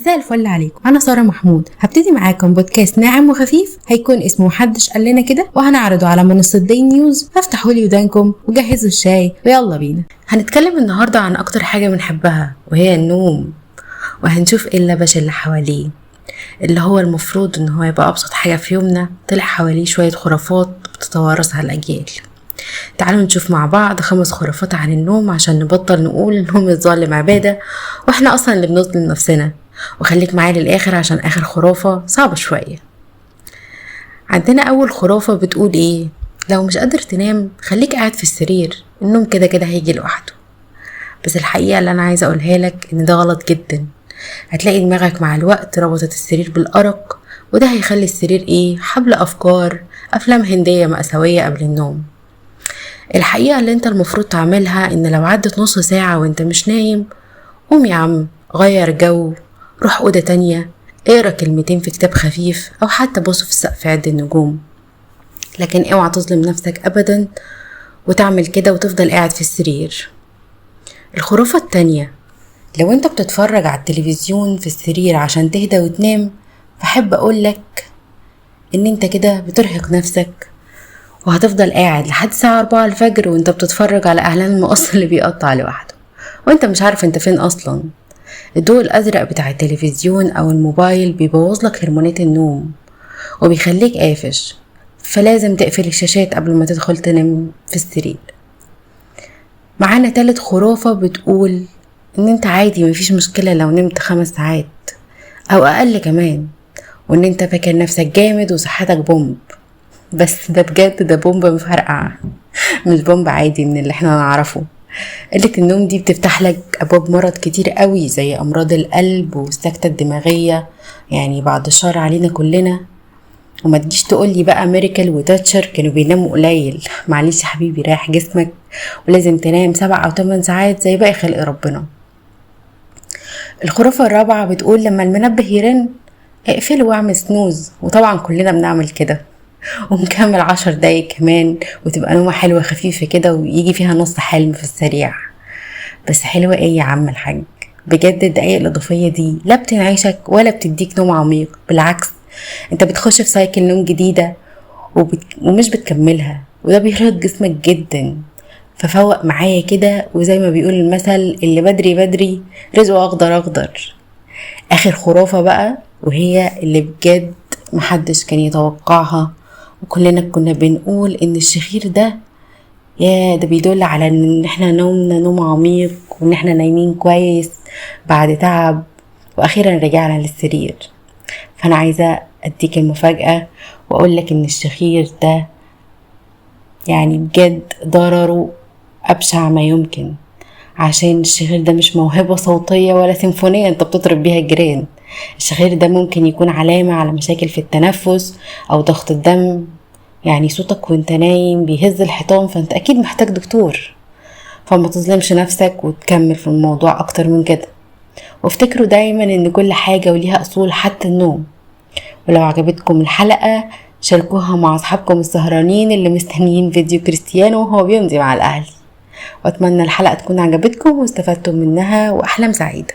مساء الفل عليكم، انا ساره محمود. هبتدي معاكم بودكاست ناعم وخفيف هيكون اسمه محدش قال لنا كده، وهنعرضه على منصه دي نيوز. فافتحوا لي ودانكم وجهزوا الشاي ويلا بينا. هنتكلم النهارده عن اكتر حاجه بنحبها وهي النوم، وهنشوف ايه اللبش اللي حواليه اللي هو المفروض ان هو يبقى ابسط حاجه في يومنا، طلع حواليه شويه خرافات بتتوارثها الاجيال. تعالوا نشوف مع بعض 5 خرافات عن النوم عشان نبطل نقول النوم الظالم عبادة واحنا اصلا اللي بنظلم نفسنا. وخليك معايا للاخر عشان اخر خرافة صعبة شوية. عندنا اول خرافة بتقول ايه؟ لو مش قادر تنام خليك قاعد في السرير، النوم كده كده هيجي لوحده. بس الحقيقة اللي انا عايزة اقولها لك ان ده غلط جدا. هتلاقي دماغك مع الوقت ربطت السرير بالارق، وده هيخلي السرير حبل افكار افلام هندية مأساوية قبل النوم. الحقيقة اللي انت المفروض تعملها ان لو عدت نص ساعة وانت مش نايم، قوم يا عم غير جو، روح أوضة تانية، اقرا كلمتين في كتاب خفيف او حتى بص في السقف عد النجوم. لكن اوعى تظلم نفسك ابدا وتعمل كده وتفضل قاعد في السرير. الخرافة التانية، لو انت بتتفرج على التلفزيون في السرير عشان تهدى وتنام، فحب اقولك ان انت كده بترهق نفسك، وهتفضل قاعد لحد الساعة 4 الفجر وانت بتتفرج على اعلان المقص اللي بيقطع لوحده وانت مش عارف انت فين اصلا. الضوء الازرق بتاع التلفزيون او الموبايل بيبوظ لك هرمونات النوم وبيخليك قافش، فلازم تقفل الشاشات قبل ما تدخل تنام في السرير. معانا 3 خرافة بتقول ان انت عادي مفيش مشكلة لو نمت 5 ساعات او اقل كمان، وان انت فاكر نفسك جامد وصحتك بومب. بس ده بجد ده بومب مفرقع، مش بومب عادي من اللي احنا نعرفه. قلة النوم دي بتفتح لك ابواب مرض كتير قوي زي امراض القلب والسكتة الدماغية، يعني بعد الشر علينا كلنا. وما تجيش تقولي بقى ميركل وتاتشر كانوا بيناموا قليل. معلش يا حبيبي، ريح جسمك ولازم تنام 7 أو 8 ساعات زي باقي خلق ربنا. الخرافة الرابعة بتقول لما المنبه يرن اقفله واعمل سنوز، وطبعا كلنا بنعمل كده ونكمل 10 دقايق كمان وتبقى نومة حلوة خفيفة كده ويجي فيها نص حلم في السريع. بس حلوة ايه يا عم الحاج؟ بجد الدقايق الإضافية دي لا بتنعيشك ولا بتديك نوم عميق، بالعكس انت بتخش في سايكل نوم جديدة ومش بتكملها، وده بيرهق جسمك جدا. ففوق معايا كده، وزي ما بيقول المثل اللي بدري بدري رزقه أخضر أخضر. آخر خرافة بقى وهي اللي بجد محدش كان يتوقعها، وكلنا كنا بنقول ان الشخير ده ده بيدل على ان احنا نومنا نوم عميق وان احنا نايمين كويس بعد تعب واخيرا رجعنا للسرير. فانا عايزة اديك المفاجأة واقول لك ان الشخير ده يعني بجد ضرره ابشع ما يمكن، عشان الشخير ده مش موهبة صوتية ولا سيمفونية انت بتطرب بيها الجيران. الشخير ده ممكن يكون علامة على مشاكل في التنفس او ضغط الدم، يعني صوتك وانت نايم بيهز الحيطان، فانت اكيد محتاج دكتور. فما تظلمش نفسك وتكمل في الموضوع اكتر من كده. وافتكروا دايما ان كل حاجة وليها اصول حتى النوم. ولو عجبتكم الحلقة شاركوها مع اصحابكم السهرانين اللي مستنيين فيديو كريستيانو وهو بيمضي مع الاهلي. واتمنى الحلقة تكون عجبتكم واستفدتم منها، واحلام سعيدة.